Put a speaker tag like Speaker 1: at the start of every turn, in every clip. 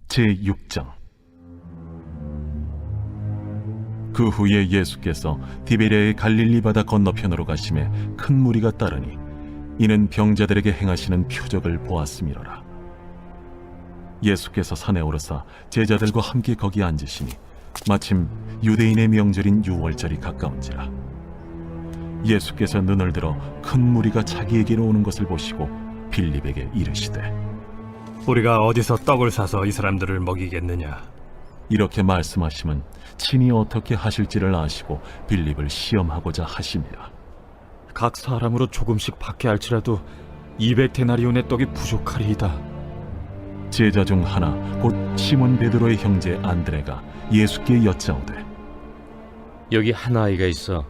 Speaker 1: 제6장. 그 후에 예수께서 디베랴의 갈릴리 바다 건너편으로 가심에 큰 무리가 따르니 이는 병자들에게 행하시는 표적을 보았음이로라. 예수께서 산에 오르사 제자들과 함께 거기 앉으시니 마침 유대인의 명절인 유월절이 가까운지라. 예수께서 눈을 들어 큰 무리가 자기에게로 오는 것을 보시고 빌립에게 이르시되
Speaker 2: 우리가 어디서 떡을 사서 이 사람들을 먹이겠느냐?
Speaker 1: 이렇게 말씀하심은 친히 어떻게 하실지를 아시고 빌립을 시험하고자 하심이라.
Speaker 3: 각 사람으로 조금씩 받게 할지라도 200데나리온의 떡이 부족하리이다.
Speaker 1: 제자 중 하나 곧 시몬 베드로의 형제 안드레가 예수께 여짜오되
Speaker 4: 여기 한 아이가 있어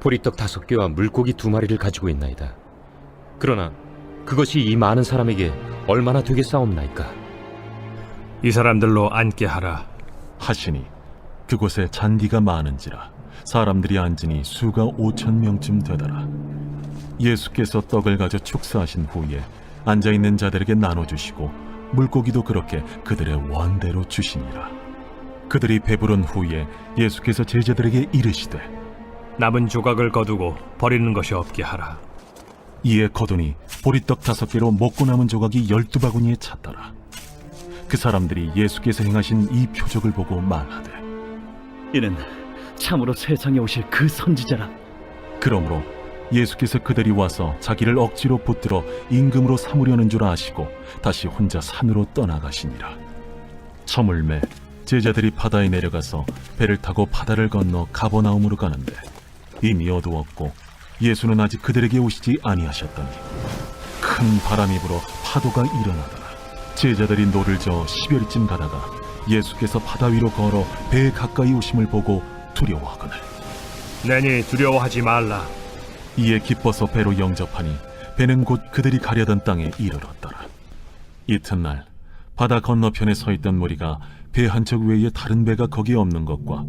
Speaker 4: 보리떡 5개와 물고기 2마리를 가지고 있나이다. 그러나 그것이 이 많은 사람에게 얼마나 되겠사옵나이까?
Speaker 2: 이 사람들로 앉게 하라.
Speaker 1: 하시니 그곳에 잔디가 많은지라 사람들이 앉으니 수가 5,000명쯤 되더라. 예수께서 떡을 가져 축사하신 후에 앉아있는 자들에게 나눠주시고 물고기도 그렇게 그들의 원대로 주시니라. 그들이 배부른 후에 예수께서 제자들에게 이르시되
Speaker 2: 남은 조각을 거두고 버리는 것이 없게 하라.
Speaker 1: 이에 거두니 보리떡 5개로 먹고 남은 조각이 12바구니에 찼더라. 그 사람들이 예수께서 행하신 이 표적을 보고 말하되
Speaker 5: 이는 참으로 세상에 오실 그 선지자라.
Speaker 1: 그러므로 예수께서 그들이 와서 자기를 억지로 붙들어 임금으로 삼으려는 줄 아시고 다시 혼자 산으로 떠나가시니라. 저물매 제자들이 바다에 내려가서 배를 타고 바다를 건너 가버나움으로 가는데 이미 어두웠고 예수는 아직 그들에게 오시지 아니하셨더니 큰 바람이 불어 파도가 일어나더라. 제자들이 노를 저어 10여리쯤 가다가 예수께서 바다 위로 걸어 배에 가까이 오심을 보고 두려워하거늘
Speaker 2: 내니 두려워하지 말라.
Speaker 1: 이에 기뻐서 배로 영접하니 배는 곧 그들이 가려던 땅에 이르렀더라. 이튿날 바다 건너편에 서 있던 무리가 배 한 척 외에 다른 배가 거기에 없는 것과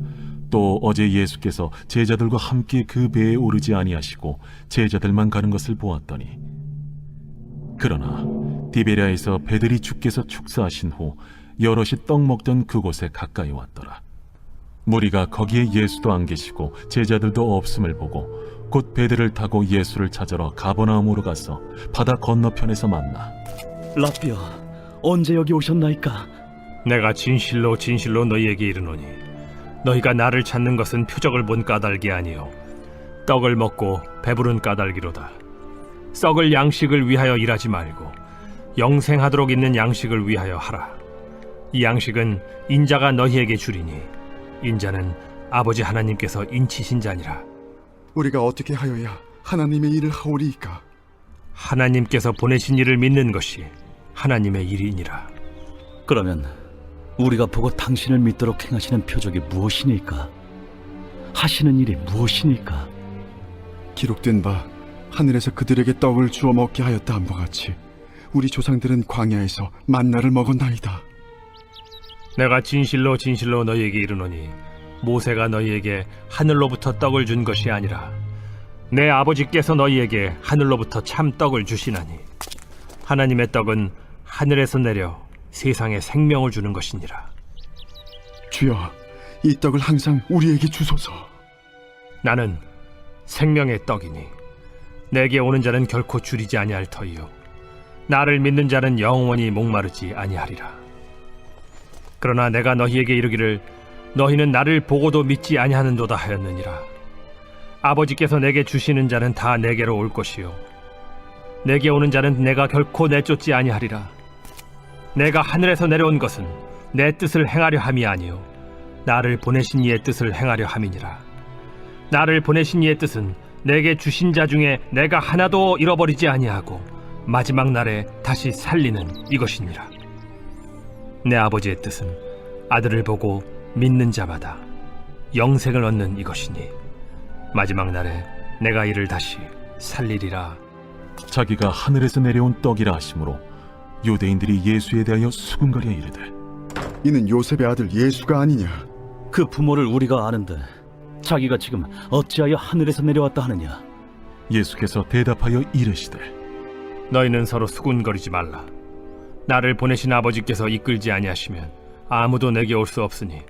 Speaker 1: 또 어제 예수께서 제자들과 함께 그 배에 오르지 아니하시고 제자들만 가는 것을 보았더니 그러나 디베랴에서 배들이 주께서 축사하신 후 여럿이 떡 먹던 그곳에 가까이 왔더라. 무리가 거기에 예수도 안 계시고 제자들도 없음을 보고 곧 배들을 타고 예수를 찾으러 가버나움으로 가서 바다 건너편에서 만나
Speaker 5: 라삐어, 언제 여기 오셨나이까?
Speaker 2: 내가 진실로 진실로 너희에게 이르노니 너희가 나를 찾는 것은 표적을 본 까닭이 아니요 떡을 먹고 배부른 까닭이로다. 썩을 양식을 위하여 일하지 말고 영생하도록 있는 양식을 위하여 하라. 이 양식은 인자가 너희에게 주리니 인자는 아버지 하나님께서 인치신 자니라.
Speaker 6: 우리가 어떻게 하여야 하나님의 일을 하오리이까?
Speaker 2: 하나님께서 보내신 이를 믿는 것이 하나님의 일이니라.
Speaker 5: 그러면 우리가 보고 당신을 믿도록 행하시는 표적이 무엇이니까? 하시는 일이 무엇이니까?
Speaker 6: 기록된 바 하늘에서 그들에게 떡을 주어 먹게 하였다 함과 같이 우리 조상들은 광야에서 만나를 먹었나이다.
Speaker 2: 내가 진실로 진실로 너희에게 이르노니 모세가 너희에게 하늘로부터 떡을 준 것이 아니라 내 아버지께서 너희에게 하늘로부터 참 떡을 주시나니 하나님의 떡은 하늘에서 내려 세상에 생명을 주는 것이니라.
Speaker 6: 주여, 이 떡을 항상 우리에게 주소서.
Speaker 2: 나는 생명의 떡이니 내게 오는 자는 결코 줄이지 아니할 터이요 나를 믿는 자는 영원히 목마르지 아니하리라. 그러나 내가 너희에게 이르기를 너희는 나를 보고도 믿지 아니하는도다 하였느니라. 아버지께서 내게 주시는 자는 다 내게로 올 것이요 내게 오는 자는 내가 결코 내쫓지 아니하리라. 내가 하늘에서 내려온 것은 내 뜻을 행하려 함이 아니요 나를 보내신 이의 뜻을 행하려 함이니라. 나를 보내신 이의 뜻은 내게 주신 자 중에 내가 하나도 잃어버리지 아니하고 마지막 날에 다시 살리는 이것이니라. 내 아버지의 뜻은 아들을 보고 믿는 자마다 영생을 얻는 이것이니 마지막 날에 내가 이를 다시 살리리라.
Speaker 1: 자기가 하늘에서 내려온 떡이라 하시므로 유대인들이 예수에 대하여 수군거려 이르되
Speaker 6: 이는 요셉의 아들 예수가 아니냐?
Speaker 5: 그 부모를 우리가 아는데 자기가 지금 어찌하여 하늘에서 내려왔다 하느냐?
Speaker 1: 예수께서 대답하여 이르시되
Speaker 2: 너희는 서로 수군거리지 말라. 나를 보내신 아버지께서 이끌지 아니하시면 아무도 내게 올 수 없으니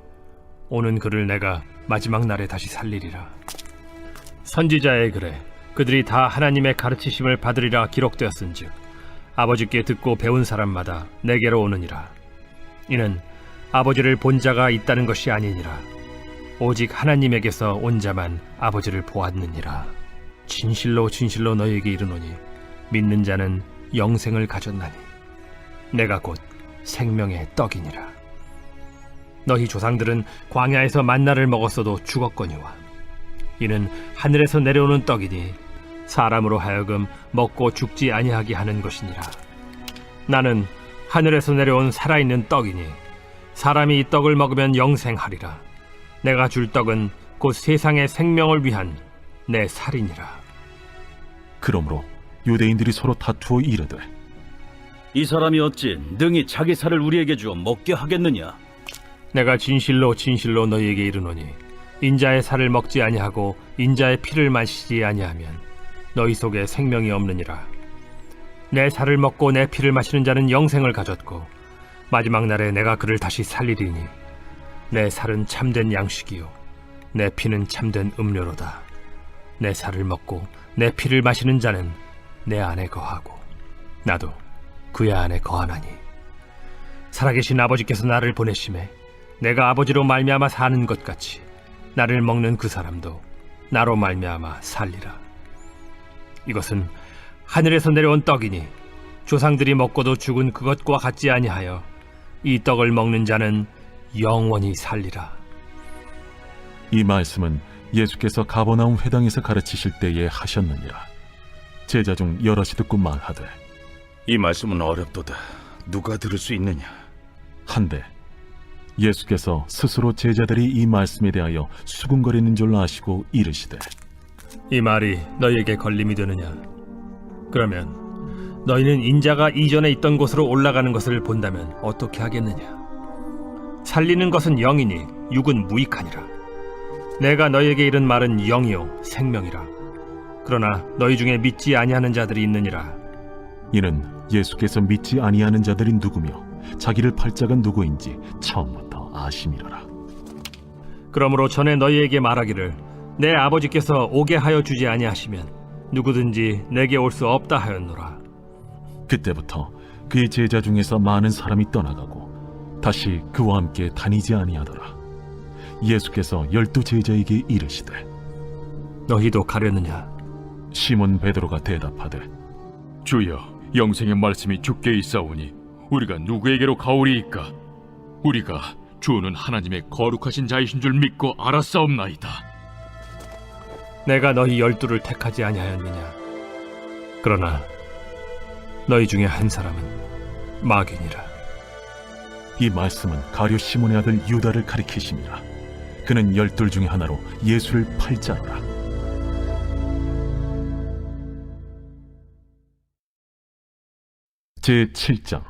Speaker 2: 오는 그를 내가 마지막 날에 다시 살리리라. 선지자의 글에 그들이 다 하나님의 가르치심을 받으리라 기록되었은즉 아버지께 듣고 배운 사람마다 내게로 오느니라. 이는 아버지를 본 자가 있다는 것이 아니니라. 오직 하나님에게서 온 자만 아버지를 보았느니라. 진실로 진실로 너희에게 이르노니 믿는 자는 영생을 가졌나니 내가 곧 생명의 떡이니라. 너희 조상들은 광야에서 만나를 먹었어도 죽었거니와 이는 하늘에서 내려오는 떡이니 사람으로 하여금 먹고 죽지 아니하게 하는 것이니라. 나는 하늘에서 내려온 살아있는 떡이니 사람이 이 떡을 먹으면 영생하리라. 내가 줄 떡은 곧 세상의 생명을 위한 내 살이니라.
Speaker 1: 그러므로 유대인들이 서로 다투어 이르되
Speaker 5: 이 사람이 어찌 능히 자기 살을 우리에게 주어 먹게 하겠느냐?
Speaker 2: 내가 진실로 진실로 너희에게 이르노니 인자의 살을 먹지 아니하고 인자의 피를 마시지 아니하면 너희 속에 생명이 없느니라. 내 살을 먹고 내 피를 마시는 자는 영생을 가졌고 마지막 날에 내가 그를 다시 살리리니 내 살은 참된 양식이요 내 피는 참된 음료로다. 내 살을 먹고 내 피를 마시는 자는 내 안에 거하고 나도 그의 안에 거하나니 살아계신 아버지께서 나를 보내심에 내가 아버지로 말미암아 사는 것 같이 나를 먹는 그 사람도 나로 말미암아 살리라. 이것은 하늘에서 내려온 떡이니 조상들이 먹고도 죽은 그것과 같지 아니하여 이 떡을 먹는 자는 영원히 살리라.
Speaker 1: 이 말씀은 예수께서 가버나움 회당에서 가르치실 때에 하셨느니라. 제자 중 여럿이 듣고 말하되
Speaker 7: 이 말씀은 어렵도다. 누가 들을 수 있느냐?
Speaker 1: 한데 예수께서 스스로 제자들이 이 말씀에 대하여 수군거리는 줄 아시고 이르시되
Speaker 2: 이 말이 너희에게 걸림이 되느냐? 그러면 너희는 인자가 이전에 있던 곳으로 올라가는 것을 본다면 어떻게 하겠느냐? 살리는 것은 영이니 육은 무익하니라. 내가 너희에게 이른 말은 영이요 생명이라. 그러나 너희 중에 믿지 아니하는 자들이 있느니라.
Speaker 1: 이는 예수께서 믿지 아니하는 자들이 누구며 자기를 팔 자가 누구인지 처음부터 아심이로라.
Speaker 2: 그러므로 전에 너희에게 말하기를 내 아버지께서 오게 하여 주지 아니하시면 누구든지 내게 올 수 없다 하였노라.
Speaker 1: 그때부터 그의 제자 중에서 많은 사람이 떠나가고 다시 그와 함께 다니지 아니하더라. 예수께서 12 제자에게 이르시되
Speaker 2: 너희도 가려느냐?
Speaker 1: 시몬 베드로가 대답하되
Speaker 3: 주여, 영생의 말씀이 주께 있사오니 우리가 누구에게로 가오리이까? 우리가 주는 하나님의 거룩하신 자이신 줄 믿고 알았사옵나이다.
Speaker 2: 내가 너희 12를 택하지 아니하였느냐? 그러나 너희 중에 한 사람은 마귀니라.
Speaker 1: 이 말씀은 가룟 시몬의 아들 유다를 가리키심이라. 그는 12 중에 하나로 예수를 팔 자로라. 제7장.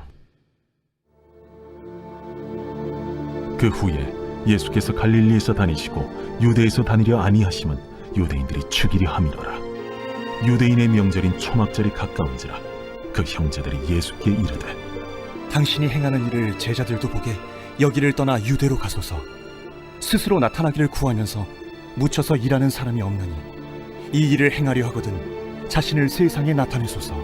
Speaker 1: 그 후에 예수께서 갈릴리에서 다니시고 유대에서 다니려 아니하심은 유대인들이 죽이려 함이로라. 유대인의 명절인 초막절이 가까운지라. 그 형제들이 예수께 이르되
Speaker 8: 당신이 행하는 일을 제자들도 보게 여기를 떠나 유대로 가소서. 스스로 나타나기를 구하면서 묻혀서 일하는 사람이 없느니 이 일을 행하려 하거든 자신을 세상에 나타내소서.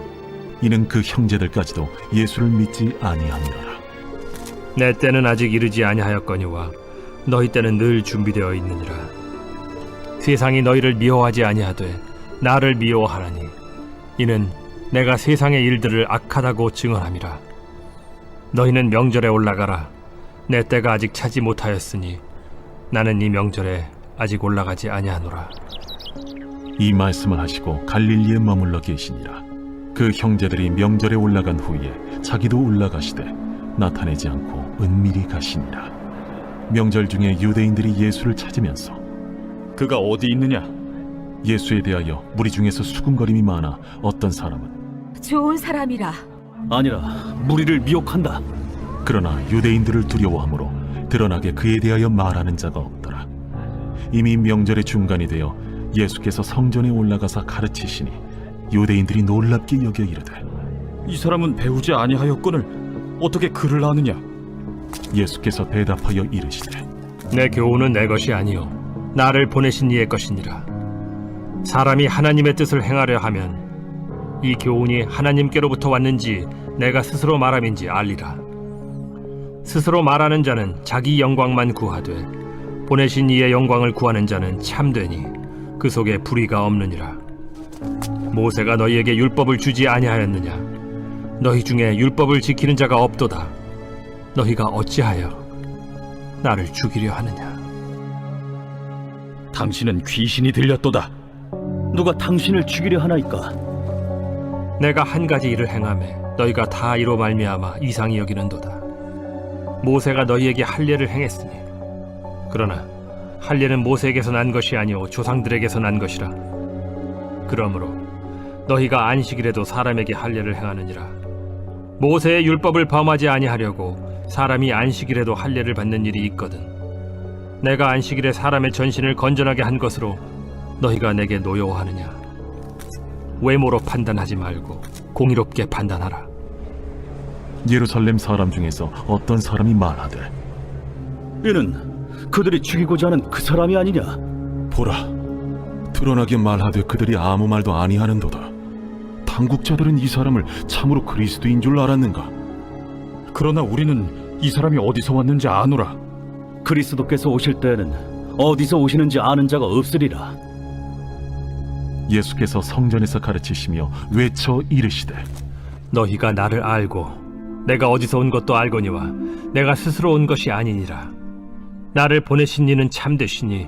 Speaker 1: 이는 그 형제들까지도 예수를 믿지 아니함이로라.
Speaker 2: 내 때는 아직 이르지 아니하였거니와 너희 때는 늘 준비되어 있느니라. 세상이 너희를 미워하지 아니하되 나를 미워하나니 이는 내가 세상의 일들을 악하다고 증언함이라. 너희는 명절에 올라가라. 내 때가 아직 차지 못하였으니 나는 이 명절에 아직 올라가지 아니하노라.
Speaker 1: 이 말씀을 하시고 갈릴리에 머물러 계시니라. 그 형제들이 명절에 올라간 후에 자기도 올라가시되 나타내지 않고 은밀히 가시니라. 명절 중에 유대인들이 예수를 찾으면서
Speaker 3: 그가 어디 있느냐?
Speaker 1: 예수에 대하여 무리 중에서 수군거림이 많아 어떤 사람은
Speaker 9: 좋은 사람이라.
Speaker 5: 아니라 무리를 미혹한다.
Speaker 1: 그러나 유대인들을 두려워하므로 드러나게 그에 대하여 말하는 자가 없더라. 이미 명절의 중간이 되어 예수께서 성전에 올라가사 가르치시니 유대인들이 놀랍게 여겨 이르되
Speaker 5: 이 사람은 배우지 아니하였거늘 어떻게 글을 아느냐?
Speaker 1: 예수께서 대답하여 이르시되
Speaker 2: 내 교훈은 내 것이 아니요 나를 보내신 이의 것이니라. 사람이 하나님의 뜻을 행하려 하면 이 교훈이 하나님께로부터 왔는지 내가 스스로 말함인지 알리라. 스스로 말하는 자는 자기 영광만 구하되 보내신 이의 영광을 구하는 자는 참되니 그 속에 불의가 없느니라. 모세가 너희에게 율법을 주지 아니하였느냐? 너희 중에 율법을 지키는 자가 없도다. 너희가 어찌하여 나를 죽이려 하느냐?
Speaker 5: 당신은 귀신이 들렸도다. 누가 당신을 죽이려 하나이까?
Speaker 2: 내가 한 가지 일을 행하매 너희가 다 이로 말미암아 이상히 여기는도다. 모세가 너희에게 할례를 행했으니 그러나 할례는 모세에게서 난 것이 아니오 조상들에게서 난 것이라. 그러므로 너희가 안식일에도 사람에게 할례를 행하느니라. 모세의 율법을 범하지 아니하려고 사람이 안식일에도 할례를 받는 일이 있거든. 내가 안식일에 사람의 전신을 건전하게 한 것으로 너희가 내게 노여워하느냐? 외모로 판단하지 말고 공의롭게 판단하라.
Speaker 1: 예루살렘 사람 중에서 어떤 사람이 말하되
Speaker 5: 이는 그들이 죽이고자 하는 그 사람이 아니냐?
Speaker 1: 보라, 드러나게 말하되 그들이 아무 말도 아니하는도다. 당국자들은 이 사람을 참으로 그리스도인 줄 알았는가?
Speaker 3: 그러나 우리는 이 사람이 어디서 왔는지 아노라.
Speaker 5: 그리스도께서 오실 때에는 어디서 오시는지 아는 자가 없으리라.
Speaker 1: 예수께서 성전에서 가르치시며 외쳐 이르시되
Speaker 2: 너희가 나를 알고 내가 어디서 온 것도 알거니와 내가 스스로 온 것이 아니니라. 나를 보내신 이는 참되시니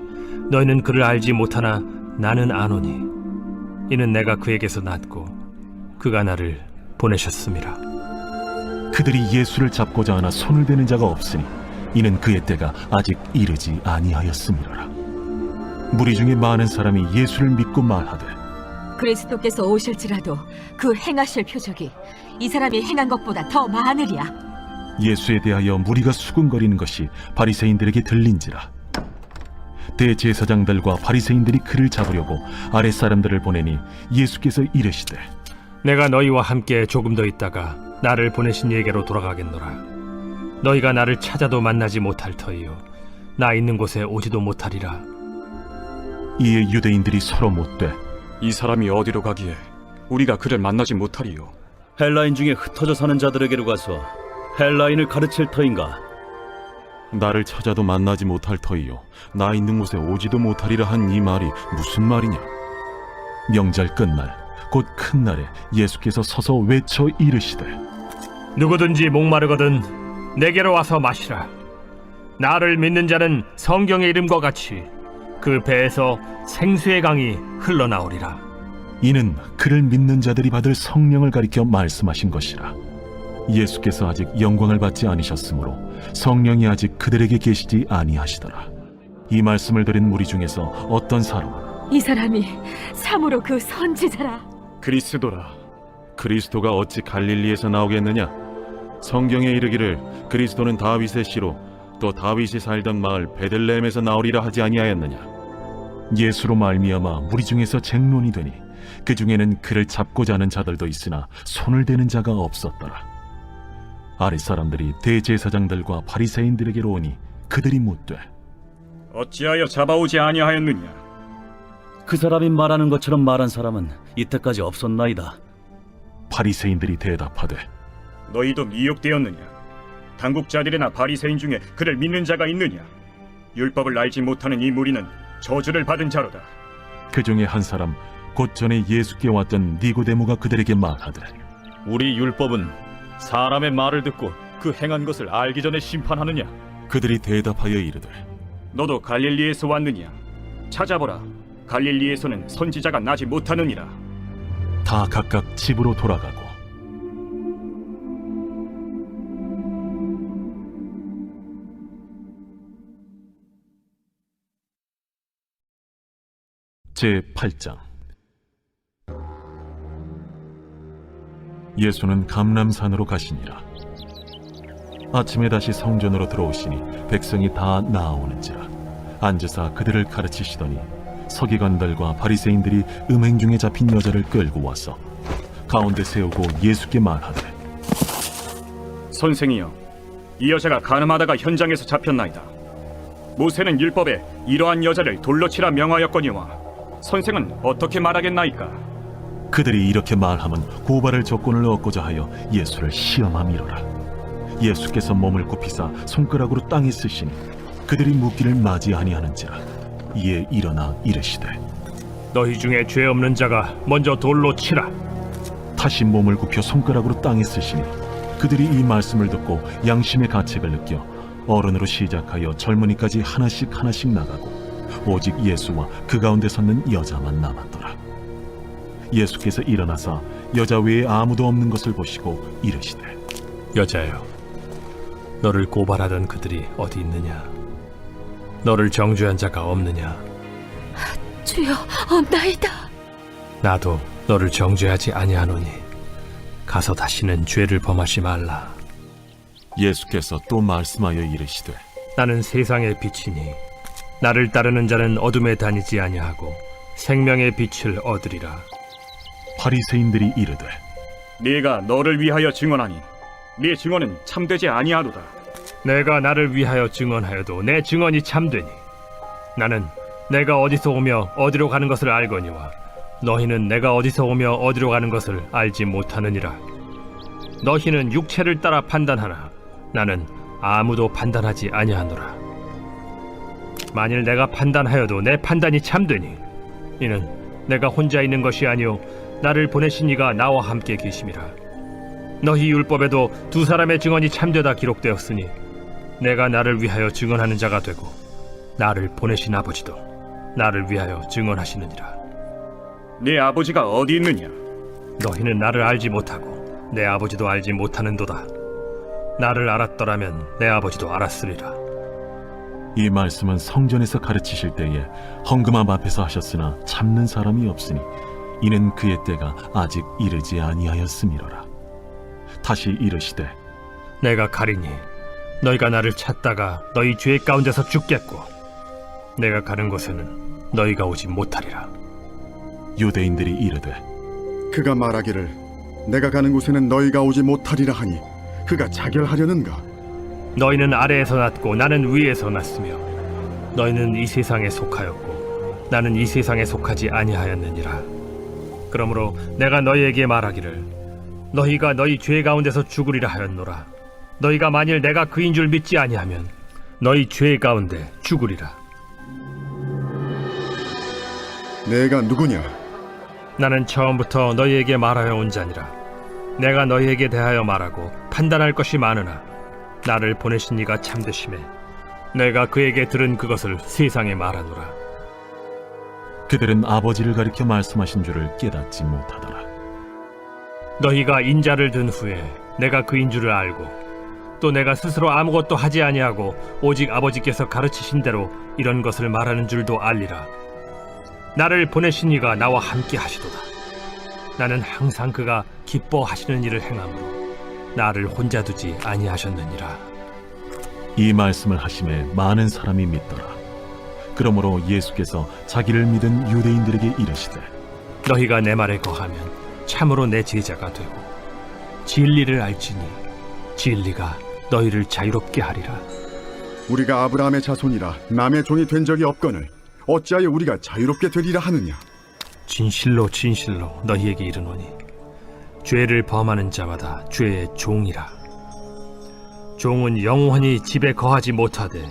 Speaker 2: 너희는 그를 알지 못하나 나는 아노니 이는 내가 그에게서 났고 그가 나를 보내셨음이라.
Speaker 1: 그들이 예수를 잡고자 하나 손을 대는 자가 없으니 이는 그의 때가 아직 이르지 아니하였음이라. 무리 중에 많은 사람이 예수를 믿고 말하되
Speaker 9: 그리스도께서 오실지라도 그 행하실 표적이 이 사람이 행한 것보다 더 많으리야.
Speaker 1: 예수에 대하여 무리가 수군거리는 것이 바리새인들에게 들린지라. 대제사장들과 바리새인들이 그를 잡으려고 아랫사람들을 보내니 예수께서 이르시되
Speaker 2: 내가 너희와 함께 조금 더 있다가 나를 보내신 이에게로 돌아가겠노라. 너희가 나를 찾아도 만나지 못할 터이요 나 있는 곳에 오지도 못하리라.
Speaker 1: 이에 유대인들이 서로 묻되
Speaker 10: 이 사람이 어디로 가기에 우리가 그를 만나지 못하리요?
Speaker 5: 헬라인 중에 흩어져 사는 자들에게로 가서 헬라인을 가르칠 터인가?
Speaker 1: 나를 찾아도 만나지 못할 터이요 나 있는 곳에 오지도 못하리라 한 이 말이 무슨 말이냐? 명절 끝날 곧 큰 날에 예수께서 서서 외쳐 이르시되
Speaker 2: 누구든지 목마르거든 내게로 와서 마시라. 나를 믿는 자는 성경의 이름과 같이 그 배에서 생수의 강이 흘러나오리라.
Speaker 1: 이는 그를 믿는 자들이 받을 성령을 가리켜 말씀하신 것이라. 예수께서 아직 영광을 받지 않으셨으므로 성령이 아직 그들에게 계시지 아니하시더라. 이 말씀을 들은 무리 중에서 어떤 사람은
Speaker 9: 이 사람이 참으로 그 선지자라.
Speaker 10: 그리스도라.
Speaker 1: 그리스도가 어찌 갈릴리에서 나오겠느냐? 성경에 이르기를 그리스도는 다윗의 씨로 또 다윗이 살던 마을 베들레헴에서 나오리라 하지 아니하였느냐? 예수로 말미암아 무리 중에서 쟁론이 되니 그 중에는 그를 잡고자 하는 자들도 있으나 손을 대는 자가 없었더라. 아랫사람들이 대제사장들과 바리새인들에게로 오니 그들이 묻되
Speaker 10: 어찌하여 잡아오지 아니하였느냐?
Speaker 5: 그 사람이 말하는 것처럼 말한 사람은 이때까지 없었나이다.
Speaker 1: 바리새인들이 대답하되
Speaker 10: 너희도 미혹되었느냐? 당국자들이나 바리새인 중에 그를 믿는 자가 있느냐? 율법을 알지 못하는 이 무리는 저주를 받은 자로다.
Speaker 1: 그 중에 한 사람 곧 전에 예수께 왔던 니고데모가 그들에게 말하되
Speaker 3: 우리 율법은 사람의 말을 듣고 그 행한 것을 알기 전에 심판하느냐?
Speaker 1: 그들이 대답하여 이르되
Speaker 10: 너도 갈릴리에서 왔느냐? 찾아보라. 갈릴리에서는 선지자가 나지 못하느니라.
Speaker 1: 다 각각 집으로 돌아가고 제8장 예수는 감람산으로 가시니라. 아침에 다시 성전으로 들어오시니 백성이 다 나아오는지라. 앉으사 그들을 가르치시더니 서기관들과 바리새인들이 음행 중에 잡힌 여자를 끌고 와서 가운데 세우고 예수께 말하되
Speaker 10: 선생이여, 이 여자가 간음하다가 현장에서 잡혔나이다. 모세는 율법에 이러한 여자를 돌로 치라 명하였거니와 선생은 어떻게 말하겠나이까?
Speaker 1: 그들이 이렇게 말하면 고발할 조건을 얻고자 하여 예수를 시험함이로라. 예수께서 몸을 굽히사 손가락으로 땅에 쓰시니 그들이 묻기를 맞이 아니하는지라. 이에 일어나 이르시되
Speaker 2: 너희 중에 죄 없는 자가 먼저 돌로 치라.
Speaker 1: 다시 몸을 굽혀 손가락으로 땅에 쓰시니 그들이 이 말씀을 듣고 양심의 가책을 느껴 어른으로 시작하여 젊은이까지 하나씩 나가고 오직 예수와 그 가운데 섰는 여자만 남았더라. 예수께서 일어나사 여자 외에 아무도 없는 것을 보시고 이르시되
Speaker 2: 여자여, 너를 고발하던 그들이 어디 있느냐? 너를 정죄한 자가 없느냐?
Speaker 9: 주여, 없나이다.
Speaker 2: 나도 너를 정죄하지 아니하노니 가서 다시는 죄를 범하지 말라.
Speaker 1: 예수께서 또 말씀하여 이르시되
Speaker 2: 나는 세상의 빛이니 나를 따르는 자는 어둠에 다니지 아니하고 생명의 빛을 얻으리라.
Speaker 1: 바리새인들이 이르되
Speaker 10: 네가 너를 위하여 증언하니 네 증언은 참되지 아니하도다.
Speaker 2: 내가 나를 위하여 증언하여도 내 증언이 참되니 나는 내가 어디서 오며 어디로 가는 것을 알거니와 너희는 내가 어디서 오며 어디로 가는 것을 알지 못하느니라. 너희는 육체를 따라 판단하나 나는 아무도 판단하지 아니하노라. 만일 내가 판단하여도 내 판단이 참되니 이는 내가 혼자 있는 것이 아니오 나를 보내신 이가 나와 함께 계심이라. 너희 율법에도 두 사람의 증언이 참되다 기록되었으니 내가 나를 위하여 증언하는 자가 되고 나를 보내신 아버지도 나를 위하여 증언하시느니라.
Speaker 10: 네 아버지가 어디 있느냐?
Speaker 2: 너희는 나를 알지 못하고 내 아버지도 알지 못하는도다. 나를 알았더라면 내 아버지도 알았으리라.
Speaker 1: 이 말씀은 성전에서 가르치실 때에 헌금함 앞에서 하셨으나 참는 사람이 없으니 이는 그의 때가 아직 이르지 아니하였음이로라. 다시 이르시되
Speaker 2: 내가 가리니 너희가 나를 찾다가 너희 죄 가운데서 죽겠고 내가 가는 곳에는 너희가 오지 못하리라.
Speaker 1: 유대인들이 이르되
Speaker 6: 그가 말하기를 내가 가는 곳에는 너희가 오지 못하리라 하니 그가 자결하려는가?
Speaker 2: 너희는 아래에서 났고 나는 위에서 났으며 너희는 이 세상에 속하였고 나는 이 세상에 속하지 아니하였느니라. 그러므로 내가 너희에게 말하기를 너희가 너희 죄 가운데서 죽으리라 하였노라. 너희가 만일 내가 그인 줄 믿지 아니하면 너희 죄 가운데 죽으리라.
Speaker 6: 내가 누구냐?
Speaker 2: 나는 처음부터 너희에게 말하여 온 자니라. 내가 너희에게 대하여 말하고 판단할 것이 많으나 나를 보내신 이가 참되심에 내가 그에게 들은 그것을 세상에 말하노라.
Speaker 1: 그들은 아버지를 가리켜 말씀하신 줄을 깨닫지 못하더라.
Speaker 2: 너희가 인자를 든 후에 내가 그인 줄을 알고 또 내가 스스로 아무것도 하지 아니하고 오직 아버지께서 가르치신 대로 이런 것을 말하는 줄도 알리라. 나를 보내신 이가 나와 함께 하시도다. 나는 항상 그가 기뻐하시는 일을 행함으로 나를 혼자 두지 아니하셨느니라.
Speaker 1: 이 말씀을 하심에 많은 사람이 믿더라. 그러므로 예수께서 자기를 믿은 유대인들에게 이르시되
Speaker 2: 너희가 내 말에 거하면 참으로 내 제자가 되고 진리를 알지니 진리가 너희를 자유롭게 하리라.
Speaker 6: 우리가 아브라함의 자손이라 남의 종이 된 적이 없거늘 어찌하여 우리가 자유롭게 되리라 하느냐?
Speaker 2: 진실로 진실로 너희에게 이르노니 죄를 범하는 자마다 죄의 종이라. 종은 영원히 집에 거하지 못하되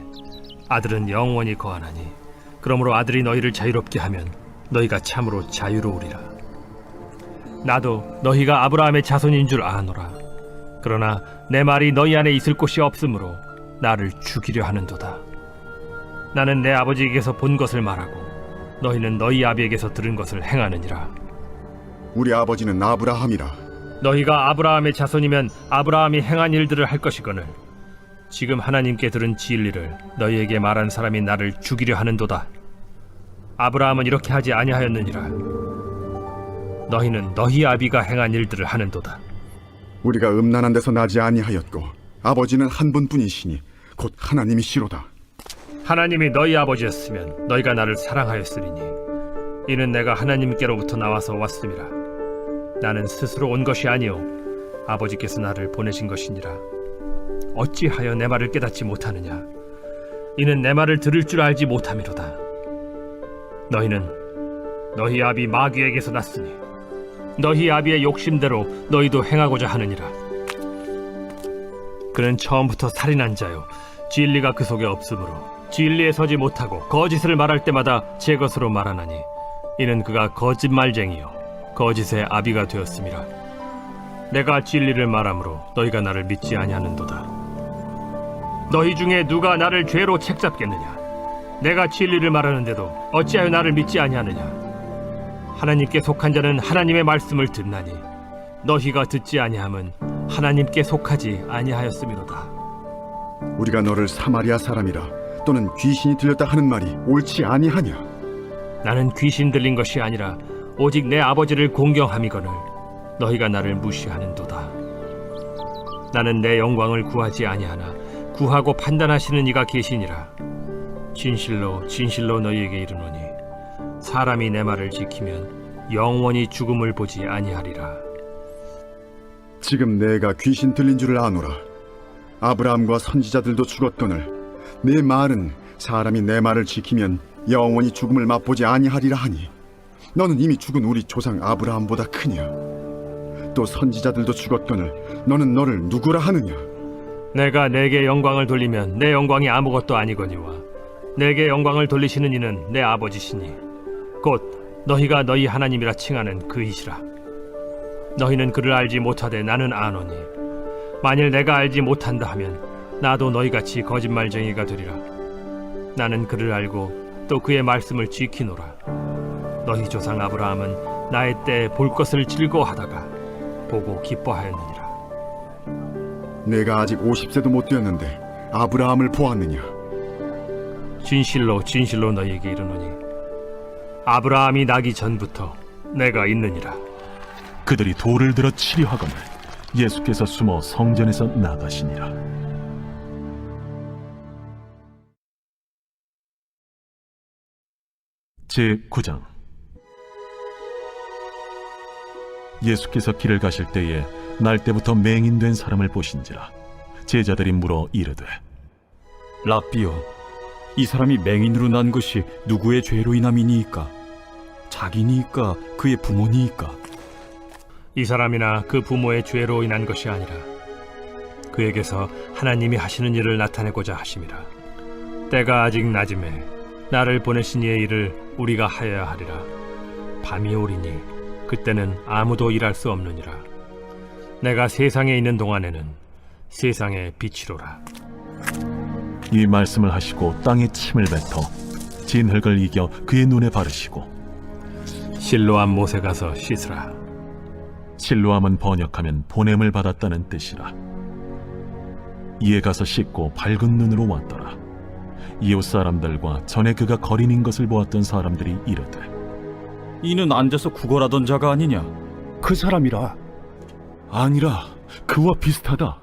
Speaker 2: 아들은 영원히 거하나니 그러므로 아들이 너희를 자유롭게 하면 너희가 참으로 자유로우리라. 나도 너희가 아브라함의 자손인 줄 아노라. 그러나 내 말이 너희 안에 있을 곳이 없으므로 나를 죽이려 하는도다. 나는 내 아버지에게서 본 것을 말하고 너희는 너희 아비에게서 들은 것을 행하느니라.
Speaker 6: 우리 아버지는 아브라함이라.
Speaker 2: 너희가 아브라함의 자손이면 아브라함이 행한 일들을 할 것이거늘 지금 하나님께 들은 진리를 너희에게 말한 사람이 나를 죽이려 하는도다. 아브라함은 이렇게 하지 아니하였느니라. 너희는 너희 아비가 행한 일들을 하는도다.
Speaker 6: 우리가 음란한 데서 나지 아니하였고 아버지는 한 분뿐이시니 곧 하나님이시로다.
Speaker 2: 하나님이 너희 아버지였으면 너희가 나를 사랑하였으리니 이는 내가 하나님께로부터 나와서 왔음이라. 나는 스스로 온 것이 아니요 아버지께서 나를 보내신 것이니라. 어찌하여 내 말을 깨닫지 못하느냐? 이는 내 말을 들을 줄 알지 못함이로다. 너희는 너희 아비 마귀에게서 났으니 너희 아비의 욕심대로 너희도 행하고자 하느니라. 그는 처음부터 살인한 자요 진리가 그 속에 없으므로 진리에 서지 못하고 거짓을 말할 때마다 제 것으로 말하나니 이는 그가 거짓말쟁이요 거짓의 아비가 되었음이라. 내가 진리를 말함으로 너희가 나를 믿지 아니하는도다. 너희 중에 누가 나를 죄로 책잡겠느냐? 내가 진리를 말하는데도 어찌하여 나를 믿지 아니하느냐? 하나님께 속한 자는 하나님의 말씀을 듣나니 너희가 듣지 아니함은 하나님께 속하지 아니하였음이로다.
Speaker 6: 우리가 너를 사마리아 사람이라 또는 귀신이 들렸다 하는 말이 옳지 아니하냐?
Speaker 2: 나는 귀신 들린 것이 아니라 오직 내 아버지를 공경함이거늘 너희가 나를 무시하는도다. 나는 내 영광을 구하지 아니하나 구하고 판단하시는 이가 계시니라. 진실로 진실로 너희에게 이르노니 사람이 내 말을 지키면 영원히 죽음을 보지 아니하리라.
Speaker 6: 지금 내가 귀신 들린 줄을 아노라. 아브라함과 선지자들도 죽었거늘 내 말은 사람이 내 말을 지키면 영원히 죽음을 맛보지 아니하리라 하니 너는 이미 죽은 우리 조상 아브라함보다 크냐? 또 선지자들도 죽었거늘 너는 너를 누구라 하느냐?
Speaker 2: 내가 내게 영광을 돌리면 내 영광이 아무것도 아니거니와 내게 영광을 돌리시는 이는 내 아버지시니 곧 너희가 너희 하나님이라 칭하는 그이시라. 너희는 그를 알지 못하되 나는 아노니 만일 내가 알지 못한다 하면 나도 너희같이 거짓말쟁이가 되리라. 나는 그를 알고 또 그의 말씀을 지키노라. 너희 조상 아브라함은 나의 때에 볼 것을 즐거워하다가 보고 기뻐하였느니라.
Speaker 6: 내가 아직 50세도 못 되었는데 아브라함을 보았느냐?
Speaker 2: 진실로 진실로 너희에게 이르노니 아브라함이 나기 전부터 내가 있느니라.
Speaker 1: 그들이 돌을 들어 치려 하거늘 예수께서 숨어 성전에서 나가시니라. 제9장. 예수께서 길을 가실 때에 날 때부터 맹인된 사람을 보신지라. 제자들이 물어 이르되
Speaker 8: 랍비여, 이 사람이 맹인으로 난 것이 누구의 죄로 인함이니이까? 자기니이까 그의 부모니이까?
Speaker 2: 이 사람이나 그 부모의 죄로 인한 것이 아니라 그에게서 하나님이 하시는 일을 나타내고자 하심이라. 때가 아직 낮음에 나를 보내신 이의 일을 우리가 하여야 하리라. 밤이 오리니 그때는 아무도 일할 수 없느니라. 내가 세상에 있는 동안에는 세상의 빛이로라.
Speaker 1: 이 말씀을 하시고 땅에 침을 뱉어 진흙을 이겨 그의 눈에 바르시고
Speaker 2: 실로암 못에 가서 씻으라.
Speaker 1: 실로암은 번역하면 보냄을 받았다는 뜻이라. 이에 가서 씻고 밝은 눈으로 왔더라. 이웃 사람들과 전에 그가 거린인 것을 보았던 사람들이 이르되
Speaker 8: 이는 앉아서 구걸하던 자가 아니냐?
Speaker 6: 그 사람이라.
Speaker 1: 아니라 그와 비슷하다.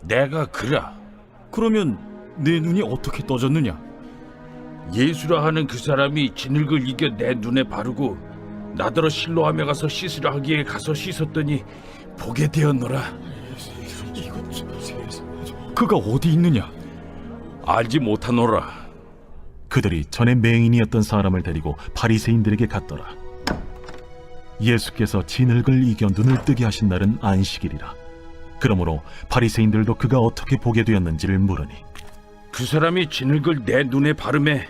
Speaker 7: 내가 그라.
Speaker 8: 그러면 내 눈이 어떻게 떠졌느냐?
Speaker 7: 예수라 하는 그 사람이 진흙을 이겨 내 눈에 바르고 나더러 실로암에 가서 씻으라 하기에 가서 씻었더니 보게 되었노라.
Speaker 8: 그가 어디 있느냐?
Speaker 7: 알지 못하노라.
Speaker 1: 그들이 전에 맹인이었던 사람을 데리고 바리새인들에게 갔더라. 예수께서 진흙을 이겨 눈을 뜨게 하신 날은 안식일이라. 그러므로 바리새인들도 그가 어떻게 보게 되었는지를 물으니
Speaker 7: 그 사람이 진흙을 내 눈에 바르매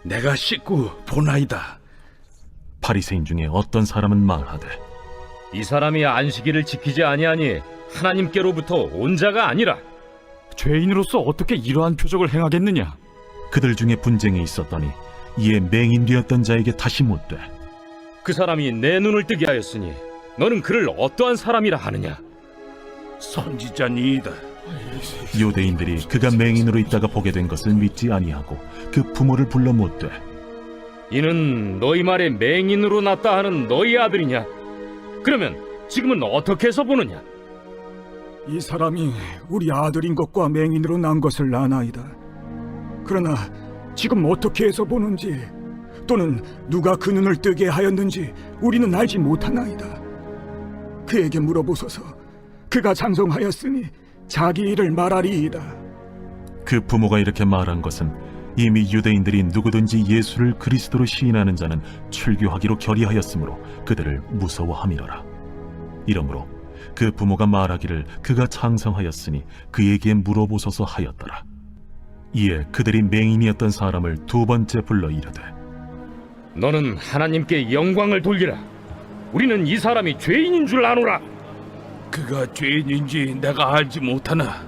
Speaker 7: 내가 씻고 보나이다.
Speaker 1: 바리새인 중에 어떤 사람은 말하되
Speaker 4: 이 사람이 안식일을 지키지 아니하니 하나님께로부터 온 자가 아니라.
Speaker 8: 죄인으로서 어떻게 이러한 표적을 행하겠느냐?
Speaker 1: 그들 중에 분쟁이 있었더니 이에 맹인되었던 자에게 다시 묻되
Speaker 4: 그 사람이 내 눈을 뜨게 하였으니 너는 그를 어떠한 사람이라 하느냐?
Speaker 7: 선지자니이다.
Speaker 1: 유대인들이 그가 맹인으로 있다가 보게 된 것을 믿지 아니하고 그 부모를 불러 묻되
Speaker 4: 이는 너희 말에 맹인으로 났다 하는 너희 아들이냐? 그러면 지금은 어떻게 해서 보느냐?
Speaker 11: 이 사람이 우리 아들인 것과 맹인으로 난 것을 아나이다. 그러나 지금 어떻게 해서 보는지 또는 누가 그 눈을 뜨게 하였는지 우리는 알지 못하나이다. 그에게 물어보소서. 그가 장성하였으니 자기 일을 말하리이다.
Speaker 1: 그 부모가 이렇게 말한 것은 이미 유대인들이 누구든지 예수를 그리스도로 시인하는 자는 출교하기로 결의하였으므로 그들을 무서워함이로라. 이러므로 그 부모가 말하기를 그가 장성하였으니 그에게 물어보소서 하였더라. 이에 그들이 맹인이었던 사람을 두 번째 불러 이르되
Speaker 4: 너는 하나님께 영광을 돌리라. 우리는 이 사람이 죄인인 줄 아노라.
Speaker 7: 그가 죄인인지 내가 알지 못하나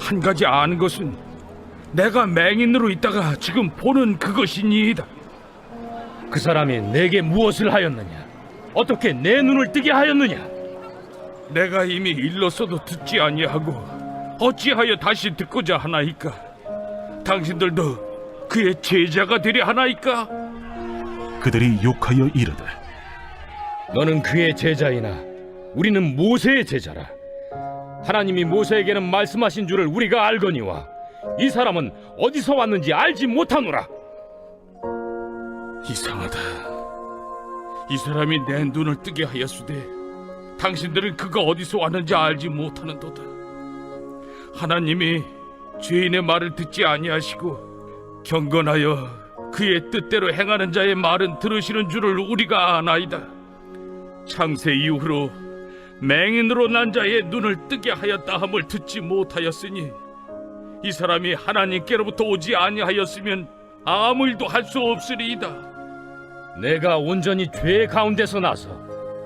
Speaker 7: 한 가지 아는 것은 내가 맹인으로 있다가 지금 보는 그것이니이다.
Speaker 4: 그 사람이 내게 무엇을 하였느냐? 어떻게 내 눈을 뜨게 하였느냐?
Speaker 7: 내가 이미 일렀어도 듣지 아니하고 어찌하여 다시 듣고자 하나이까? 당신들도 그의 제자가 되려 하나이까?
Speaker 1: 그들이 욕하여 이르되
Speaker 4: 너는 그의 제자이나 우리는 모세의 제자라. 하나님이 모세에게는 말씀하신 줄을 우리가 알거니와 이 사람은 어디서 왔는지 알지 못하노라.
Speaker 7: 이상하다. 이 사람이 내 눈을 뜨게 하였으되 당신들은 그가 어디서 왔는지 알지 못하는도다. 하나님이 죄인의 말을 듣지 아니하시고 경건하여 그의 뜻대로 행하는 자의 말은 들으시는 줄을 우리가 아나이다. 창세 이후로 맹인으로 난 자의 눈을 뜨게 하였다 함을 듣지 못하였으니 이 사람이 하나님께로부터 오지 아니하였으면 아무 일도 할 수 없으리이다.
Speaker 4: 내가 온전히 죄 가운데서 나서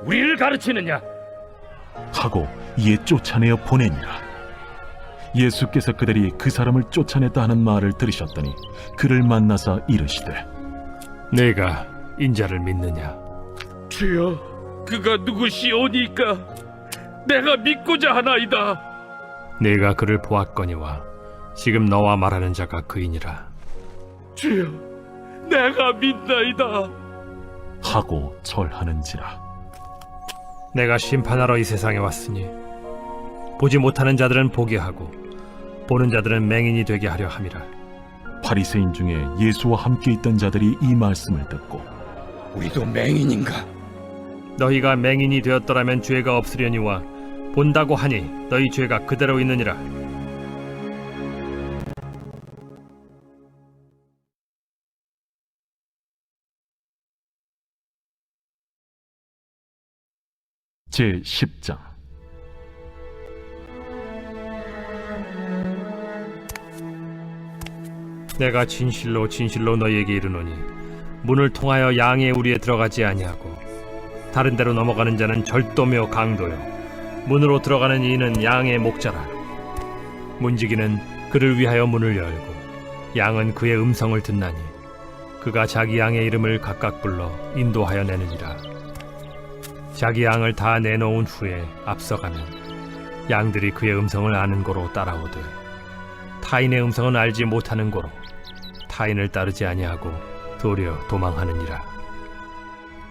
Speaker 4: 우리를 가르치느냐?
Speaker 1: 하고 이에 쫓아내어 보내니라. 예수께서 그들이 그 사람을 쫓아냈다 하는 말을 들으셨더니 그를 만나사 이르시되
Speaker 2: 내가 인자를 믿느냐?
Speaker 7: 주여, 그가 누구시오니까 내가 믿고자 하나이다.
Speaker 2: 내가 그를 보았거니와 지금 너와 말하는 자가 그이니라.
Speaker 7: 주여, 내가 믿나이다.
Speaker 1: 하고 절하는지라.
Speaker 2: 내가 심판하러 이 세상에 왔으니 보지 못하는 자들은 보게 하고 보는 자들은 맹인이 되게 하려 함이라.
Speaker 1: 바리새인 중에 예수와 함께 있던 자들이 이 말씀을 듣고
Speaker 4: 우리도 맹인인가?
Speaker 2: 너희가 맹인이 되었더라면 죄가 없으려니와 본다고 하니 너희 죄가 그대로 있느니라.
Speaker 1: 제10장.
Speaker 2: 내가 진실로 진실로 너희에게 이르노니 문을 통하여 양의 우리에 들어가지 아니하고 다른 데로 넘어가는 자는 절도며 강도요 문으로 들어가는 이는 양의 목자라. 문지기는 그를 위하여 문을 열고 양은 그의 음성을 듣나니 그가 자기 양의 이름을 각각 불러 인도하여 내느니라. 자기 양을 다 내놓은 후에 앞서가면 양들이 그의 음성을 아는 고로 따라오되 타인의 음성은 알지 못하는 고로 타인을 따르지 아니하고 도리어 도망하느니라.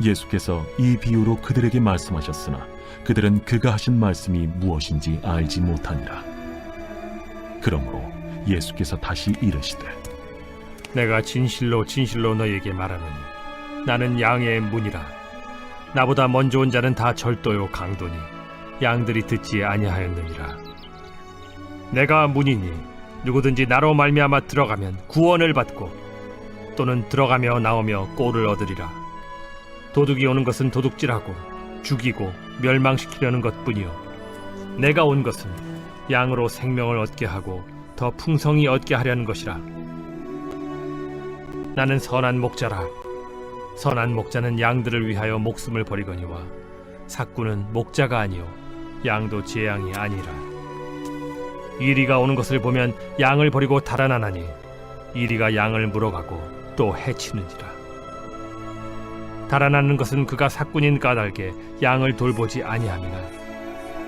Speaker 1: 예수께서 이 비유로 그들에게 말씀하셨으나 그들은 그가 하신 말씀이 무엇인지 알지 못하니라. 그러므로 예수께서 다시 이르시되
Speaker 2: 내가 진실로 진실로 너희에게 말하노니 나는 양의 문이라. 나보다 먼저 온 자는 다 절도요 강도니 양들이 듣지 아니하였느니라. 내가 문이니 누구든지 나로 말미암아 들어가면 구원을 받고 또는 들어가며 나오며 꼴을 얻으리라. 도둑이 오는 것은 도둑질하고 죽이고 멸망시키려는 것뿐이요 내가 온 것은 양으로 생명을 얻게 하고 더 풍성히 얻게 하려는 것이라. 나는 선한 목자라. 선한 목자는 양들을 위하여 목숨을 버리거니와 삭구는 목자가 아니요 양도 제 양이 아니라. 이리가 오는 것을 보면 양을 버리고 달아나나니 이리가 양을 물어가고 또 해치는지라. 달아나는 것은 그가 삭군인 까닭에 양을 돌보지 아니함이나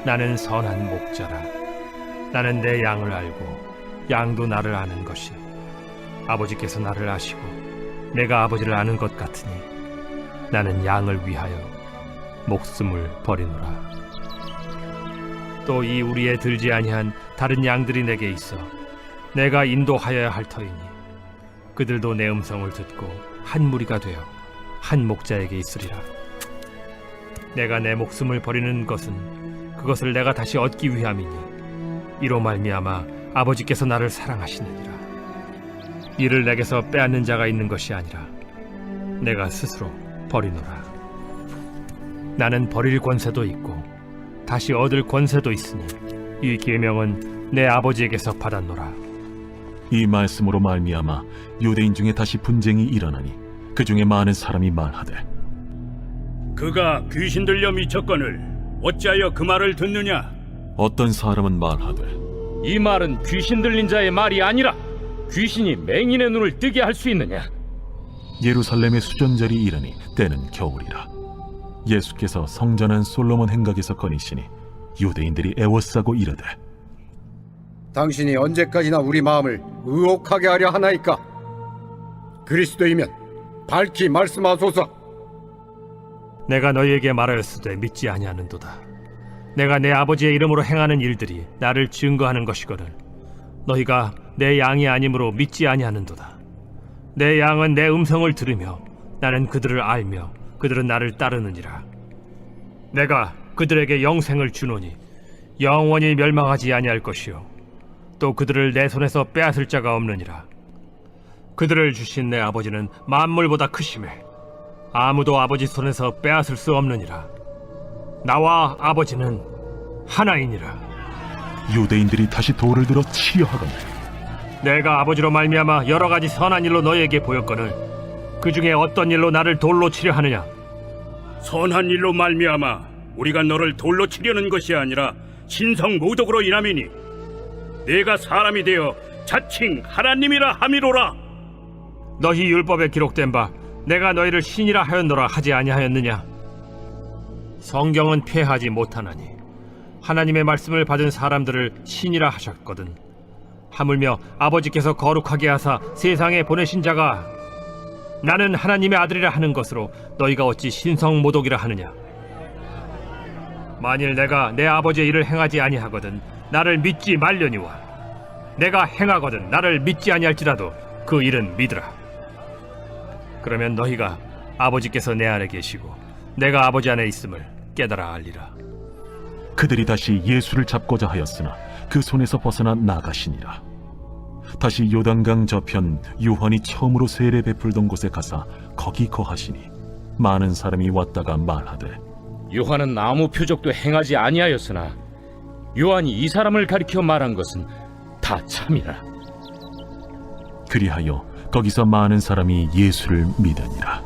Speaker 2: 나는 선한 목자라. 나는 내 양을 알고 양도 나를 아는 것이 아버지께서 나를 아시고 내가 아버지를 아는 것 같으니 나는 양을 위하여 목숨을 버리노라. 또 이 우리에 들지 아니한 다른 양들이 내게 있어 내가 인도하여야 할 터이니 그들도 내 음성을 듣고 한 무리가 되어 한 목자에게 있으리라. 내가 내 목숨을 버리는 것은 그것을 내가 다시 얻기 위함이니 이로 말미암아 아버지께서 나를 사랑하시느니라. 이를 내게서 빼앗는 자가 있는 것이 아니라 내가 스스로 버리노라. 나는 버릴 권세도 있고 다시 얻을 권세도 있으니 이 계명은 내 아버지에게서 받았노라.
Speaker 1: 이 말씀으로 말미암아 유대인 중에 다시 분쟁이 일어나니 그 중에 많은 사람이 말하되
Speaker 5: 그가 귀신 들려 미쳤거늘 어찌하여 그 말을 듣느냐?
Speaker 1: 어떤 사람은 말하되
Speaker 4: 이 말은 귀신 들린 자의 말이 아니라 귀신이 맹인의 눈을 뜨게 할 수 있느냐?
Speaker 1: 예루살렘의 수전절이 이르니 때는 겨울이라. 예수께서 성전한 솔로몬 행각에서 거니시니 유대인들이 애워싸고 이르되
Speaker 12: 당신이 언제까지나 우리 마음을 의혹하게 하려 하나이까? 그리스도이면 밝히 말씀하소서.
Speaker 2: 내가 너희에게 말하였으되 믿지 아니하는도다. 내가 내 아버지의 이름으로 행하는 일들이 나를 증거하는 것이거늘 너희가 내 양이 아니므로 믿지 아니하는도다. 내 양은 내 음성을 들으며 나는 그들을 알며 그들은 나를 따르느니라. 내가 그들에게 영생을 주노니 영원히 멸망하지 아니할 것이요 또 그들을 내 손에서 빼앗을 자가 없느니라. 그들을 주신 내 아버지는 만물보다 크심에 아무도 아버지 손에서 빼앗을 수 없느니라. 나와 아버지는 하나이니라.
Speaker 1: 유대인들이 다시 돌을 들어 치려 하거늘
Speaker 2: 내가 아버지로 말미암아 여러 가지 선한 일로 너희에게 보였거늘 그 중에 어떤 일로 나를 돌로 치려 하느냐?
Speaker 5: 선한 일로 말미암아 우리가 너를 돌로 치려는 것이 아니라 신성 모독으로 인함이니 내가 사람이 되어 자칭 하나님이라 함이로라.
Speaker 2: 너희 율법에 기록된 바 내가 너희를 신이라 하였노라 하지 아니하였느냐? 성경은 폐하지 못하나니 하나님의 말씀을 받은 사람들을 신이라 하셨거든. 하물며 아버지께서 거룩하게 하사 세상에 보내신 자가 나는 하나님의 아들이라 하는 것으로 너희가 어찌 신성모독이라 하느냐? 만일 내가 내 아버지의 일을 행하지 아니하거든 나를 믿지 말려니와 내가 행하거든 나를 믿지 아니할지라도 그 일은 믿으라. 그러면 너희가 아버지께서 내 안에 계시고 내가 아버지 안에 있음을 깨달아 알리라.
Speaker 1: 그들이 다시 예수를 잡고자 하였으나 그 손에서 벗어나 나가시니라. 다시 요단강 저편 요한이 처음으로 세례 베풀던 곳에 가사 거기 거하시니 많은 사람이 왔다가 말하되
Speaker 4: 요한은 아무 표적도 행하지 아니하였으나 요한이 이 사람을 가리켜 말한 것은 다 참이라.
Speaker 1: 그리하여 거기서 많은 사람이 예수를 믿으니라.